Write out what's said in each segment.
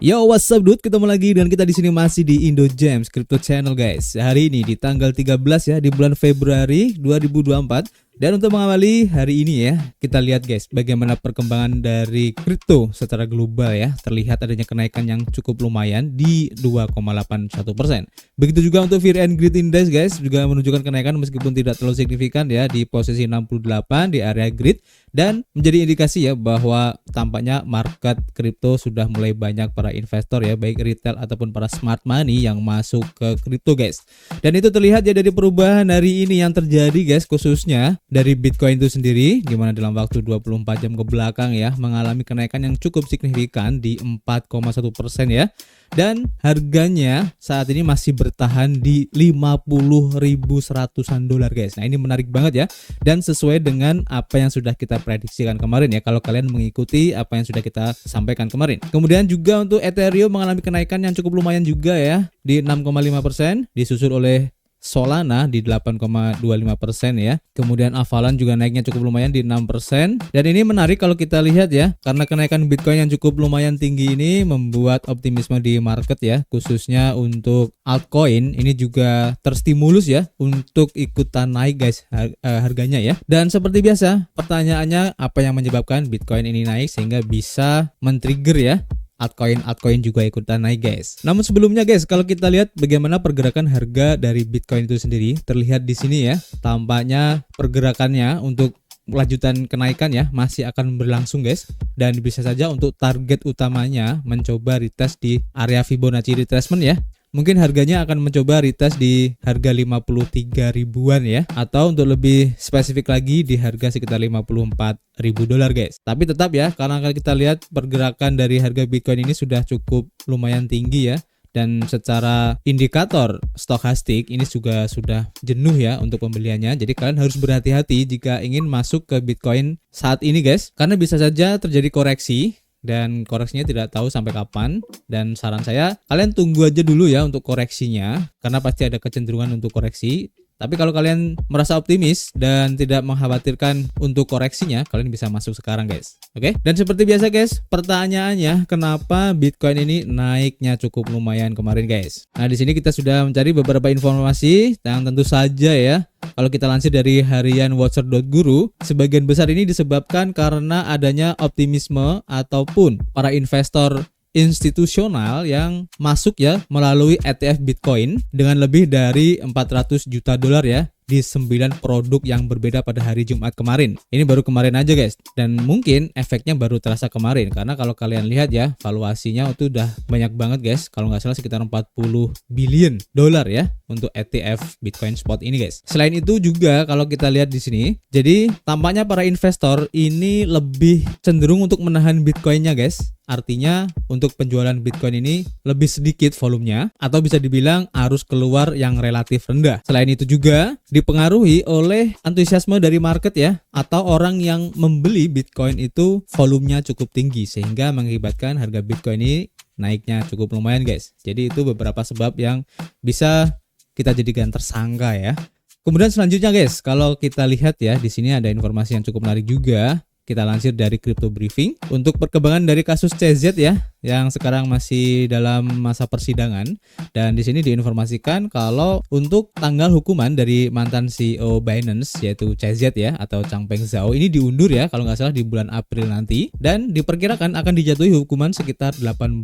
Yo, what's up dude? Ketemu lagi dengan kita di sini masih di Indo Gems Crypto Channel guys. Hari ini di tanggal 13 ya, di bulan Februari 2024. Dan untuk mengawali hari ini ya, kita lihat guys bagaimana perkembangan dari kripto secara global ya. Terlihat adanya kenaikan yang cukup lumayan di 2,81%. Begitu juga untuk Fear and Greed Index guys, juga menunjukkan kenaikan meskipun tidak terlalu signifikan ya, di posisi 68 di area greed. Dan menjadi indikasi ya bahwa tampaknya market kripto sudah mulai banyak para investor ya, baik retail ataupun para smart money yang masuk ke kripto guys. Dan itu terlihat ya dari perubahan hari ini yang terjadi guys, khususnya dari Bitcoin itu sendiri, dimana dalam waktu 24 jam ke belakang ya mengalami kenaikan yang cukup signifikan di 4,1% ya. Dan harganya saat ini masih bertahan di 50.100-an dolar guys. Nah ini menarik banget ya, dan sesuai dengan apa yang sudah kita prediksikan kemarin ya, kalau kalian mengikuti apa yang sudah kita sampaikan kemarin. Kemudian juga untuk Ethereum mengalami kenaikan yang cukup lumayan juga ya, di 6,5%, disusul oleh Solana di 8,25% ya. Kemudian Avalanche juga naiknya cukup lumayan di 6%. Dan ini menarik kalau kita lihat ya, karena kenaikan Bitcoin yang cukup lumayan tinggi ini membuat optimisme di market ya, khususnya untuk altcoin ini juga terstimulus ya untuk ikutan naik guys harganya ya. Dan seperti biasa, pertanyaannya apa yang menyebabkan Bitcoin ini naik sehingga bisa men-trigger ya altcoin juga ikutan naik guys. Namun sebelumnya guys, kalau kita lihat bagaimana pergerakan harga dari Bitcoin itu sendiri, terlihat di sini ya, tampaknya pergerakannya untuk lanjutan kenaikan ya masih akan berlangsung guys, dan bisa saja untuk target utamanya mencoba retest di area Fibonacci retracement ya. Mungkin harganya akan mencoba retest di harga 53 ribuan ya, atau untuk lebih spesifik lagi di harga sekitar 54.000 dolar guys. Tapi tetap ya, karena kita lihat pergerakan dari harga Bitcoin ini sudah cukup lumayan tinggi ya, dan secara indikator stokastik ini juga sudah jenuh ya untuk pembeliannya. Jadi kalian harus berhati-hati jika ingin masuk ke Bitcoin saat ini guys, karena bisa saja terjadi koreksi, dan koreksinya tidak tahu sampai kapan. Dan saran saya, kalian tunggu aja dulu ya untuk koreksinya, karena pasti ada kecenderungan untuk koreksi. Tapi kalau kalian merasa optimis dan tidak mengkhawatirkan untuk koreksinya, kalian bisa masuk sekarang guys. Oke? Dan seperti biasa guys, pertanyaannya kenapa Bitcoin ini naiknya cukup lumayan kemarin guys. Nah, di sini kita sudah mencari beberapa informasi yang tentu saja ya, kalau kita lansir dari harian watcher.guru, sebagian besar ini disebabkan karena adanya optimisme ataupun para investor institusional yang masuk ya melalui ETF Bitcoin dengan lebih dari 400 juta dolar ya di 9 produk yang berbeda pada hari Jumat kemarin. Ini baru kemarin aja guys, dan mungkin efeknya baru terasa kemarin, karena kalau kalian lihat ya, valuasinya itu udah banyak banget guys, kalau nggak salah sekitar 40 billion dolar ya untuk ETF Bitcoin Spot ini guys. Selain itu juga kalau kita lihat di sini, jadi tampaknya para investor ini lebih cenderung untuk menahan Bitcoinnya guys. Artinya untuk penjualan Bitcoin ini lebih sedikit volumenya, atau bisa dibilang arus keluar yang relatif rendah. Selain itu juga dipengaruhi oleh antusiasme dari market ya, atau orang yang membeli Bitcoin itu volumenya cukup tinggi sehingga mengakibatkan harga Bitcoin ini naiknya cukup lumayan guys. Jadi itu beberapa sebab yang bisa kita jadikan tersangka ya. Kemudian selanjutnya guys, kalau kita lihat ya, di sini ada informasi yang cukup menarik juga. Kita lansir dari Crypto Briefing untuk perkembangan dari kasus CZ ya, yang sekarang masih dalam masa persidangan. Dan di sini diinformasikan kalau untuk tanggal hukuman dari mantan CEO Binance yaitu CZ ya, atau Changpeng Zhao, ini diundur ya kalau nggak salah di bulan April nanti, dan diperkirakan akan dijatuhi hukuman sekitar 18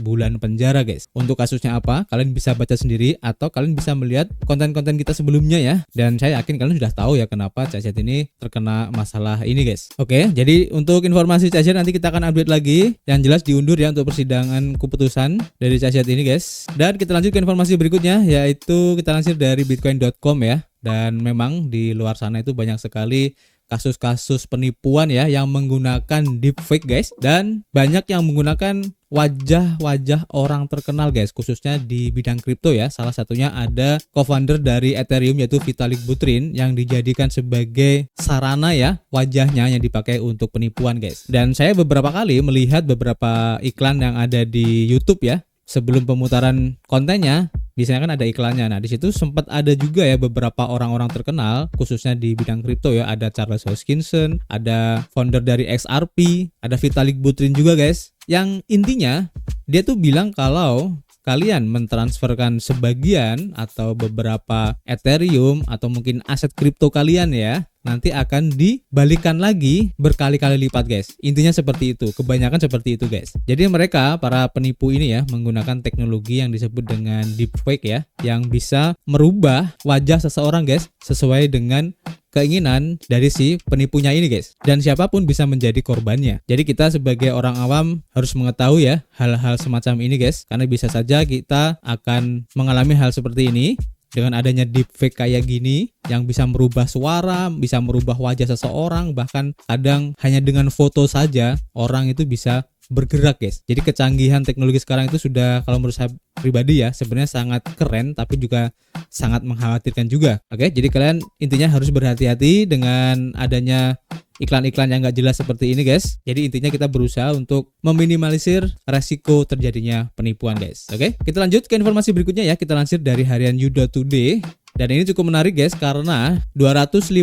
bulan penjara guys. Untuk kasusnya apa, kalian bisa baca sendiri atau kalian bisa melihat konten-konten kita sebelumnya ya, dan saya yakin kalian sudah tahu ya kenapa CZ ini terkena masalah ini guys. Oke, jadi untuk informasi CZ nanti kita akan update lagi. Yang jelas diundur ya untuk persidangan keputusan dari CZ ini guys. Dan kita lanjut ke informasi berikutnya, yaitu kita lansir dari bitcoin.com ya. Dan memang di luar sana itu banyak sekali kasus-kasus penipuan ya yang menggunakan deepfake guys, dan banyak yang menggunakan wajah-wajah orang terkenal guys, khususnya di bidang kripto ya. Salah satunya ada co-founder dari Ethereum yaitu Vitalik Buterin yang dijadikan sebagai sarana ya, wajahnya yang dipakai untuk penipuan guys. Dan saya beberapa kali melihat beberapa iklan yang ada di YouTube ya, sebelum pemutaran kontennya biasanya kan ada iklannya. Nah, di situ sempat ada juga ya beberapa orang-orang terkenal khususnya di bidang kripto ya. Ada Charles Hoskinson, ada founder dari XRP, ada Vitalik Buterin juga guys. Yang intinya dia tuh bilang kalau kalian mentransferkan sebagian atau beberapa Ethereum atau mungkin aset kripto kalian ya, nanti akan dibalikan lagi berkali-kali lipat guys. Intinya seperti itu, kebanyakan seperti itu guys. Jadi mereka para penipu ini ya menggunakan teknologi yang disebut dengan deepfake ya, yang bisa merubah wajah seseorang guys sesuai dengan keinginan dari si penipunya ini guys, dan siapapun bisa menjadi korbannya. Jadi kita sebagai orang awam harus mengetahui ya hal-hal semacam ini guys, karena bisa saja kita akan mengalami hal seperti ini dengan adanya deepfake kayak gini yang bisa merubah suara, bisa merubah wajah seseorang, bahkan kadang hanya dengan foto saja orang itu bisa bergerak guys. Jadi kecanggihan teknologi sekarang itu sudah, kalau menurut saya pribadi ya, sebenarnya sangat keren tapi juga sangat mengkhawatirkan juga. Oke, jadi kalian intinya harus berhati-hati dengan adanya iklan-iklan yang nggak jelas seperti ini guys. Jadi intinya kita berusaha untuk meminimalisir resiko terjadinya penipuan guys. Oke, kita lanjut ke informasi berikutnya ya. Kita lansir dari harian You.Today. Dan ini cukup menarik guys, karena 250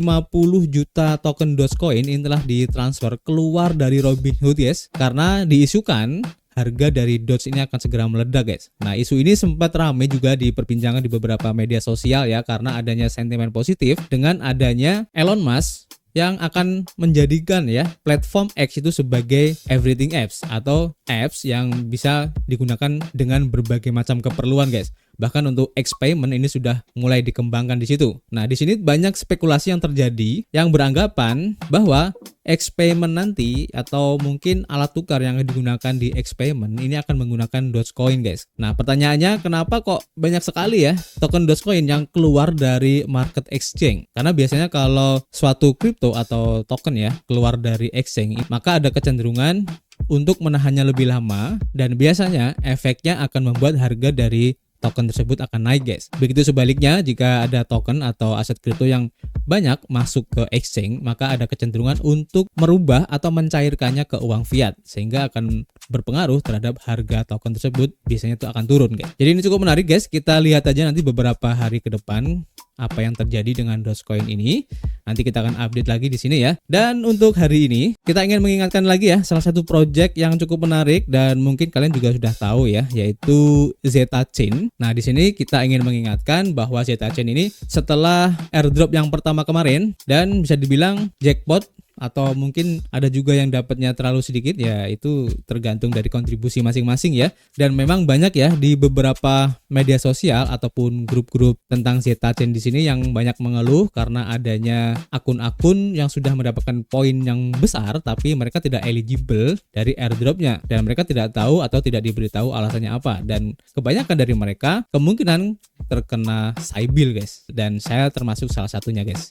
juta token Dogecoin ini telah ditransfer keluar dari Robinhood guys, karena diisukan harga dari Doge ini akan segera meledak guys. Nah, isu ini sempat ramai juga diperbincangkan di beberapa media sosial ya, karena adanya sentimen positif dengan adanya Elon Musk yang akan menjadikan ya platform X itu sebagai everything apps atau apps yang bisa digunakan dengan berbagai macam keperluan guys. Bahkan untuk X payment ini sudah mulai dikembangkan di situ. Nah, di sini banyak spekulasi yang terjadi yang beranggapan bahwa X payment nanti atau mungkin alat tukar yang digunakan di X payment ini akan menggunakan Dogecoin guys. Nah, pertanyaannya kenapa kok banyak sekali ya token Dogecoin yang keluar dari market exchange? Karena biasanya kalau suatu kripto atau token ya keluar dari exchange, maka ada kecenderungan untuk menahannya lebih lama, dan biasanya efeknya akan membuat harga dari token tersebut akan naik guys. Begitu sebaliknya, jika ada token atau aset kripto yang banyak masuk ke exchange, maka ada kecenderungan untuk merubah atau mencairkannya ke uang fiat, sehingga akan berpengaruh terhadap harga token tersebut, biasanya itu akan turun guys. Jadi ini cukup menarik guys, kita lihat aja nanti beberapa hari ke depan apa yang terjadi dengan Dogecoin ini. Nanti kita akan update lagi di sini ya. Dan untuk hari ini kita ingin mengingatkan lagi ya salah satu project yang cukup menarik dan mungkin kalian juga sudah tahu ya, yaitu Zeta Chain. Nah, di sini kita ingin mengingatkan bahwa Zeta Chain ini setelah airdrop yang pertama kemarin dan bisa dibilang jackpot, atau mungkin ada juga yang dapatnya terlalu sedikit ya, itu tergantung dari kontribusi masing-masing ya. Dan memang banyak ya di beberapa media sosial ataupun grup-grup tentang Zeta Chain di sini yang banyak mengeluh karena adanya akun-akun yang sudah mendapatkan poin yang besar tapi mereka tidak eligible dari airdropnya, dan mereka tidak tahu atau tidak diberitahu alasannya apa, dan kebanyakan dari mereka kemungkinan terkena cybil guys, dan saya termasuk salah satunya guys.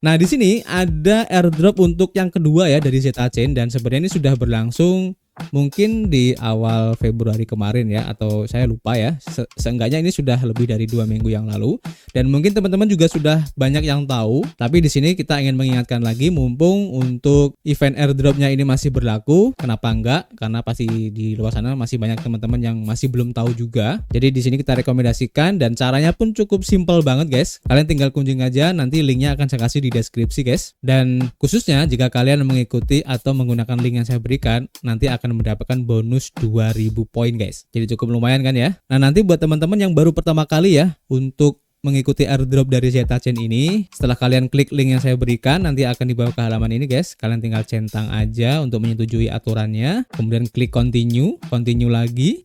Nah, di sini ada airdrop untuk yang kedua ya dari Zeta Chain, dan sebenarnya ini sudah berlangsung mungkin di awal Februari kemarin ya, atau saya lupa ya, seenggaknya ini sudah lebih dari 2 minggu yang lalu, dan mungkin teman-teman juga sudah banyak yang tahu. Tapi di sini kita ingin mengingatkan lagi, mumpung untuk event airdropnya ini masih berlaku, kenapa enggak? Karena pasti di luar sana masih banyak teman-teman yang masih belum tahu juga. Jadi di sini kita rekomendasikan, dan caranya pun cukup simple banget guys. Kalian tinggal kunjung aja, nanti linknya akan saya kasih di deskripsi guys. Dan khususnya jika kalian mengikuti atau menggunakan link yang saya berikan, nanti akan mendapatkan bonus 2000 poin guys. Jadi cukup lumayan kan ya. Nah, nanti buat teman-teman yang baru pertama kali ya untuk mengikuti airdrop dari Zeta Chain ini, setelah kalian klik link yang saya berikan, nanti akan dibawa ke halaman ini guys. Kalian tinggal centang aja untuk menyetujui aturannya, kemudian klik continue lagi,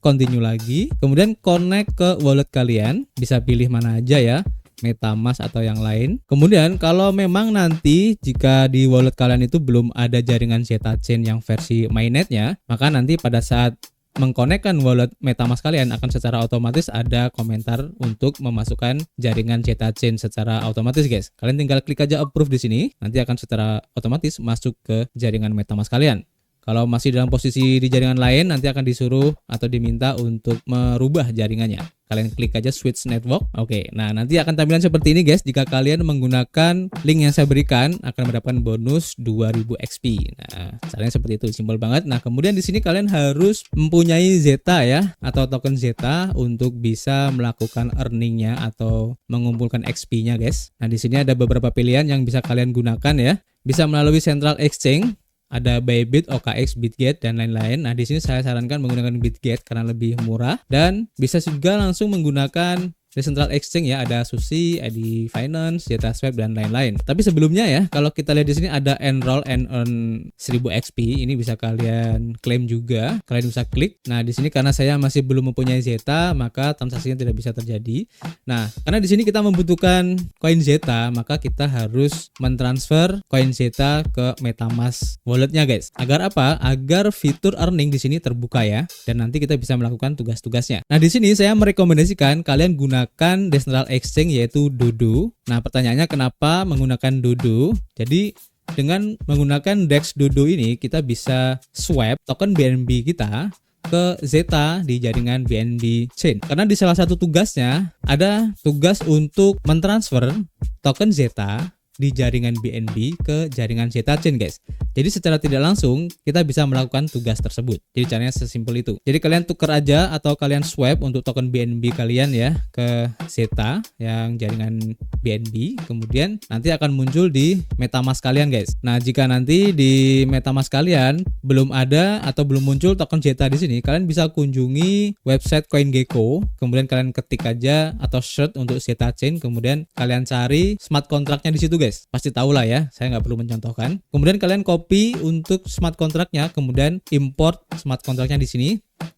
kemudian connect ke wallet kalian, bisa pilih mana aja ya, MetaMask atau yang lain. Kemudian kalau memang nanti jika di wallet kalian itu belum ada jaringan Zeta Chain yang versi mainnetnya, maka nanti pada saat mengkonekkan wallet MetaMask kalian akan secara otomatis ada komentar untuk memasukkan jaringan Zeta Chain secara otomatis guys. Kalian tinggal klik aja approve di sini, nanti akan secara otomatis masuk ke jaringan MetaMask kalian. Kalau masih dalam posisi di jaringan lain, nanti akan disuruh atau diminta untuk merubah jaringannya. Kalian klik aja switch network. Oke, nah nanti akan tampilan seperti ini guys. Jika kalian menggunakan link yang saya berikan, akan mendapatkan bonus 2000 XP. Nah, caranya seperti itu, simpel banget. Nah, kemudian di sini kalian harus mempunyai Zeta ya, atau token Zeta untuk bisa melakukan earningnya atau mengumpulkan XP-nya guys. Nah, di sini ada beberapa pilihan yang bisa kalian gunakan ya. Bisa melalui Central Exchange, ada Bybit, OKX, Bitget, dan lain-lain. Nah, di sini saya sarankan menggunakan Bitget karena lebih murah, dan bisa juga langsung menggunakan di Central Exchange ya, ada Sushi, ID Finance, Zeta Swap, dan lain-lain. Tapi sebelumnya ya, kalau kita lihat di sini ada enroll and earn 1000 XP, ini bisa kalian klaim juga. Kalian bisa klik. Nah, di sini karena saya masih belum mempunyai Zeta, maka transaksinya tidak bisa terjadi. Nah, karena di sini kita membutuhkan koin Zeta, maka kita harus mentransfer koin Zeta ke MetaMask walletnya guys. Agar apa? Agar fitur earning di sini terbuka ya, dan nanti kita bisa melakukan tugas-tugasnya. Nah, di sini saya merekomendasikan kalian gunakan Central Exchange yaitu Dodo. Nah, pertanyaannya kenapa menggunakan Dodo? Jadi dengan menggunakan DEX Dodo ini kita bisa swap token BNB kita ke Zeta di jaringan BNB Chain. Karena di salah satu tugasnya ada tugas untuk mentransfer token Zeta di jaringan BNB ke jaringan Zeta Chain guys. Jadi secara tidak langsung kita bisa melakukan tugas tersebut. Jadi caranya sesimpel itu. Jadi kalian tuker aja atau kalian swap untuk token BNB kalian ya ke Zeta yang jaringan BNB, kemudian nanti akan muncul di MetaMask kalian guys. Nah, jika nanti di MetaMask kalian belum ada atau belum muncul token Zeta di sini, kalian bisa kunjungi website CoinGecko, kemudian kalian ketik aja atau search untuk Zeta Chain, kemudian kalian cari smart contract-nya di situ guys. Pasti tahu lah ya, saya nggak perlu mencontohkan. Kemudian kalian copy untuk smart contract-nya, kemudian import smart contract-nya di sini,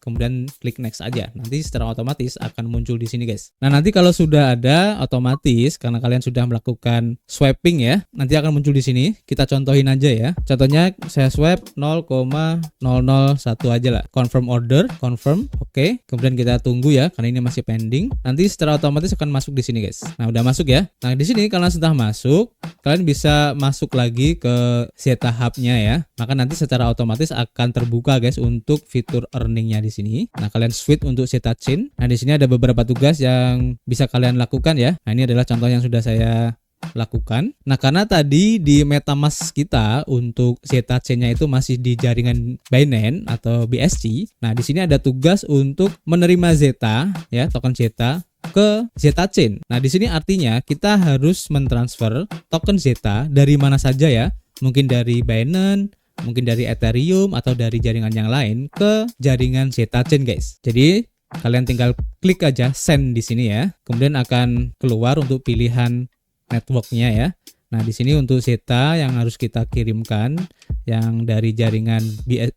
kemudian klik next aja. Nanti secara otomatis akan muncul di sini guys. Nah, nanti kalau sudah ada otomatis karena kalian sudah melakukan swapping ya, nanti akan muncul di sini. Kita contohin aja ya. Contohnya saya swap 0,001 aja lah. Confirm order, confirm. Oke. Kemudian kita tunggu ya karena ini masih pending. Nanti secara otomatis akan masuk di sini guys. Nah, udah masuk ya. Nah, di sini kalau sudah masuk, kalian bisa masuk lagi ke Zeta Hub-nya ya. Maka nanti secara otomatis akan terbuka guys untuk fitur earning di sini. Nah, kalian switch untuk Zeta Chain. Nah, di sini ada beberapa tugas yang bisa kalian lakukan ya. Nah, ini adalah contoh yang sudah saya lakukan. Nah, karena tadi di MetaMask kita untuk Zeta Chain-nya itu masih di jaringan Binance atau BSC. Nah, di sini ada tugas untuk menerima Zeta ya, token Zeta ke Zeta Chain. Nah, di sini artinya kita harus mentransfer token Zeta dari mana saja ya. Mungkin dari Binance, mungkin dari Ethereum atau dari jaringan yang lain ke jaringan Zeta Chain guys. Jadi kalian tinggal klik aja send di sini ya. Kemudian akan keluar untuk pilihan networknya ya. Nah, di sini untuk Zeta yang harus kita kirimkan yang dari jaringan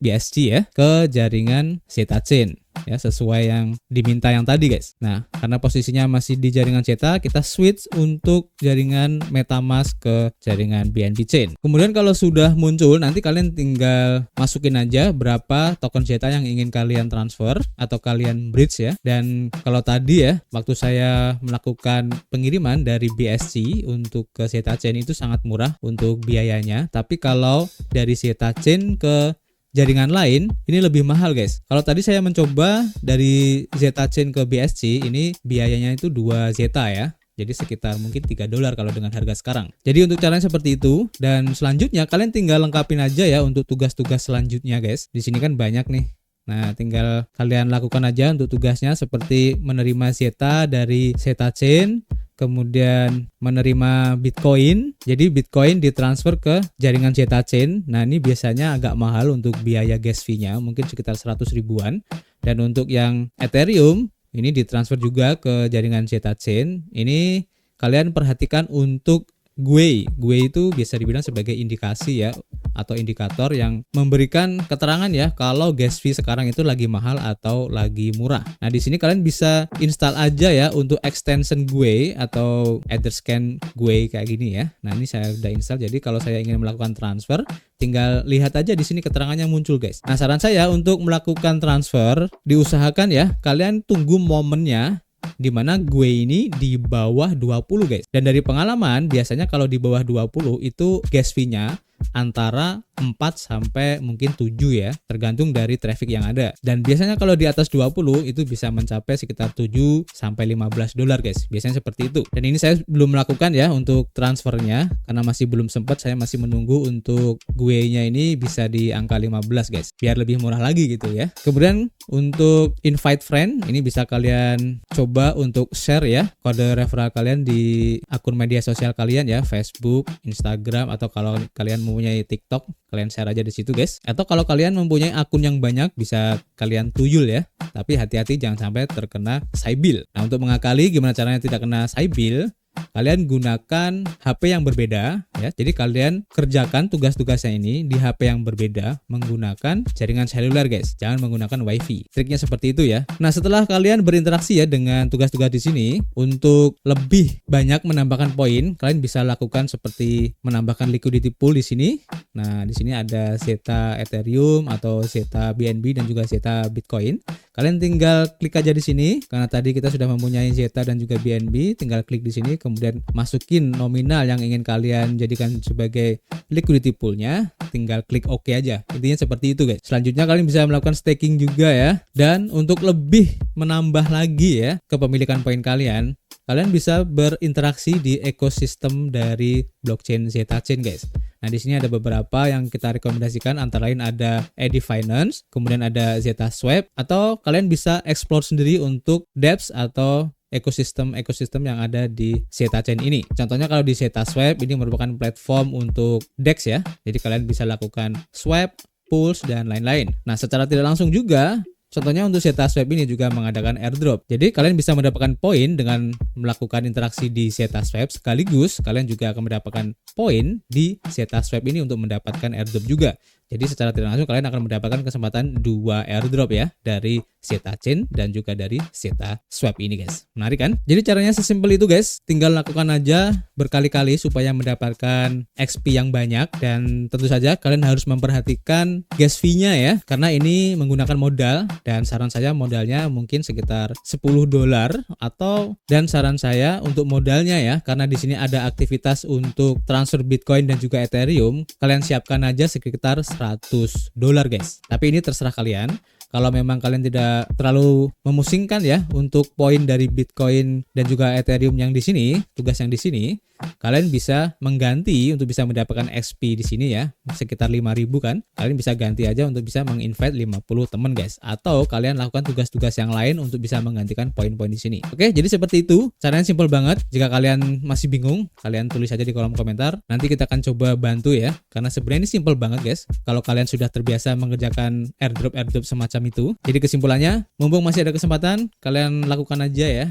BSC ya ke jaringan Zeta Chain ya, sesuai yang diminta yang tadi guys. Nah, karena posisinya masih di jaringan Zeta, kita switch untuk jaringan MetaMask ke jaringan BNB Chain. Kemudian kalau sudah muncul, nanti kalian tinggal masukin aja berapa token Zeta yang ingin kalian transfer atau kalian bridge ya. Dan kalau tadi ya, waktu saya melakukan pengiriman dari BSC untuk ke Zeta Chain itu sangat murah untuk biayanya. Tapi kalau dari Zeta Chain ke jaringan lain ini lebih mahal guys. Kalau tadi saya mencoba dari Zeta Chain ke BSC, ini biayanya itu 2 Zeta ya. Jadi sekitar mungkin $3 kalau dengan harga sekarang. Jadi untuk caranya seperti itu, dan selanjutnya kalian tinggal lengkapin aja ya untuk tugas-tugas selanjutnya guys. Di sini kan banyak nih. Nah, tinggal kalian lakukan aja untuk tugasnya seperti menerima Zeta dari Zeta Chain, kemudian menerima Bitcoin. Jadi Bitcoin ditransfer ke jaringan Zeta Chain. Nah, ini biasanya agak mahal untuk biaya gas fee-nya, mungkin sekitar 100 ribuan. Dan untuk yang Ethereum, ini ditransfer juga ke jaringan Zeta Chain. Ini kalian perhatikan untuk GUI itu bisa dibilang sebagai indikasi ya, atau indikator yang memberikan keterangan ya kalau gas fee sekarang itu lagi mahal atau lagi murah. Nah, di sini kalian bisa install aja ya untuk extension GUI atau Etherscan GUI kayak gini ya. Nah, ini saya udah install. Jadi kalau saya ingin melakukan transfer, tinggal lihat aja di sini keterangannya muncul guys. Nah, saran saya untuk melakukan transfer diusahakan ya kalian tunggu momennya dimana gue ini di bawah 20 guys. Dan dari pengalaman biasanya kalau di bawah 20 itu gas fee-nya antara 4 sampai mungkin 7 ya, tergantung dari traffic yang ada. Dan biasanya kalau di atas 20 itu bisa mencapai sekitar 7 sampai 15 dolar guys. Biasanya seperti itu. Dan ini saya belum melakukan ya untuk transfernya karena masih belum sempat, saya masih menunggu untuk gue-nya ini bisa di angka 15 guys. Biar lebih murah lagi gitu ya. Kemudian untuk invite friend ini bisa kalian coba untuk share ya kode referral kalian di akun media sosial kalian ya, Facebook, Instagram, atau kalau kalian mempunyai TikTok kalian share aja di situ guys. Atau kalau kalian mempunyai akun yang banyak bisa kalian tuyul ya. Tapi hati-hati jangan sampai terkena cybil. Nah, untuk mengakali gimana caranya tidak kena cybil, kalian gunakan HP yang berbeda ya. Jadi kalian kerjakan tugas-tugasnya ini di HP yang berbeda menggunakan jaringan seluler guys. Jangan menggunakan WiFi. Triknya seperti itu ya. Nah, setelah kalian berinteraksi ya dengan tugas-tugas di sini, untuk lebih banyak menambahkan poin, kalian bisa lakukan seperti menambahkan liquidity pool di sini. Nah, di sini ada Zeta Ethereum atau Zeta BNB dan juga Zeta Bitcoin. Kalian tinggal klik aja di sini karena tadi kita sudah mempunyai Zeta dan juga BNB, tinggal klik di sini kemudian masukin nominal yang ingin kalian jadikan sebagai liquidity poolnya, tinggal klik OK aja. Intinya seperti itu guys. Selanjutnya kalian bisa melakukan staking juga ya. Dan untuk lebih menambah lagi ya kepemilikan poin kalian, kalian bisa berinteraksi di ekosistem dari blockchain Zeta Chain guys. Nah, di sini ada beberapa yang kita rekomendasikan, antara lain ada Eddy Finance, kemudian ada Zeta Swap, atau kalian bisa explore sendiri untuk dApps atau ekosistem yang ada di Zeta Chain ini. Contohnya kalau di Zeta Swap ini merupakan platform untuk DEX ya. Jadi kalian bisa lakukan swap, pools, dan lain-lain. Nah, secara tidak langsung juga contohnya untuk Zeta Swap ini juga mengadakan airdrop. Jadi kalian bisa mendapatkan poin dengan melakukan interaksi di Zeta Swap, sekaligus kalian juga akan mendapatkan poin di Zeta Swap ini untuk mendapatkan airdrop juga. Jadi secara tidak langsung kalian akan mendapatkan kesempatan 2 airdrop ya dari Zeta Chain dan juga dari Zeta Swap ini guys. Menarik kan? Jadi caranya sesimpel itu guys. Tinggal lakukan aja berkali-kali supaya mendapatkan XP yang banyak, dan tentu saja kalian harus memperhatikan gas fee-nya ya, karena ini menggunakan modal, dan saran saya modalnya mungkin sekitar 10 dolar, atau dan saran saya untuk modalnya ya, karena di sini ada aktivitas untuk transfer Bitcoin dan juga Ethereum, kalian siapkan aja sekitar 100 dolar guys. Tapi ini terserah kalian. Kalau memang kalian tidak terlalu memusingkan ya untuk poin dari Bitcoin dan juga Ethereum yang di sini, tugas yang di sini, kalian bisa mengganti untuk bisa mendapatkan XP di sini ya, sekitar 5.000 kan. Kalian bisa ganti aja untuk bisa menginvite 50 teman guys, atau kalian lakukan tugas-tugas yang lain untuk bisa menggantikan poin-poin di sini. Oke, jadi seperti itu. Caranya simple banget. Jika kalian masih bingung, kalian tulis aja di kolom komentar. Nanti kita akan coba bantu ya. Karena sebenarnya ini simple banget guys. Kalau kalian sudah terbiasa mengerjakan airdrop semacam itu. Jadi kesimpulannya, mumpung masih ada kesempatan, kalian lakukan aja ya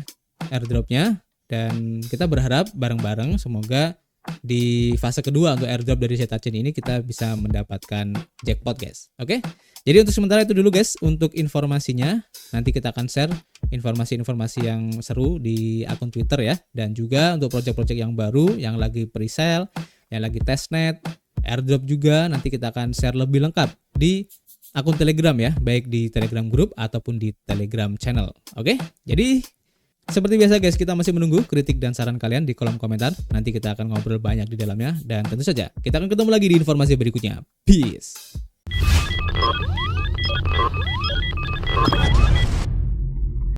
airdropnya. Dan kita berharap bareng-bareng semoga di fase kedua untuk airdrop dari Zeta Chain ini kita bisa mendapatkan jackpot guys. Oke? Jadi untuk sementara itu dulu guys untuk informasinya. Nanti kita akan share informasi-informasi yang seru di akun Twitter ya. Dan juga untuk project-project yang baru, yang lagi pre-sale, yang lagi testnet, airdrop juga nanti kita akan share lebih lengkap di akun Telegram ya, baik di Telegram Group ataupun di Telegram Channel. Oke? Jadi seperti biasa guys, kita masih menunggu kritik dan saran kalian di kolom komentar. Nanti kita akan ngobrol banyak di dalamnya, dan tentu saja kita akan ketemu lagi di informasi berikutnya. Peace.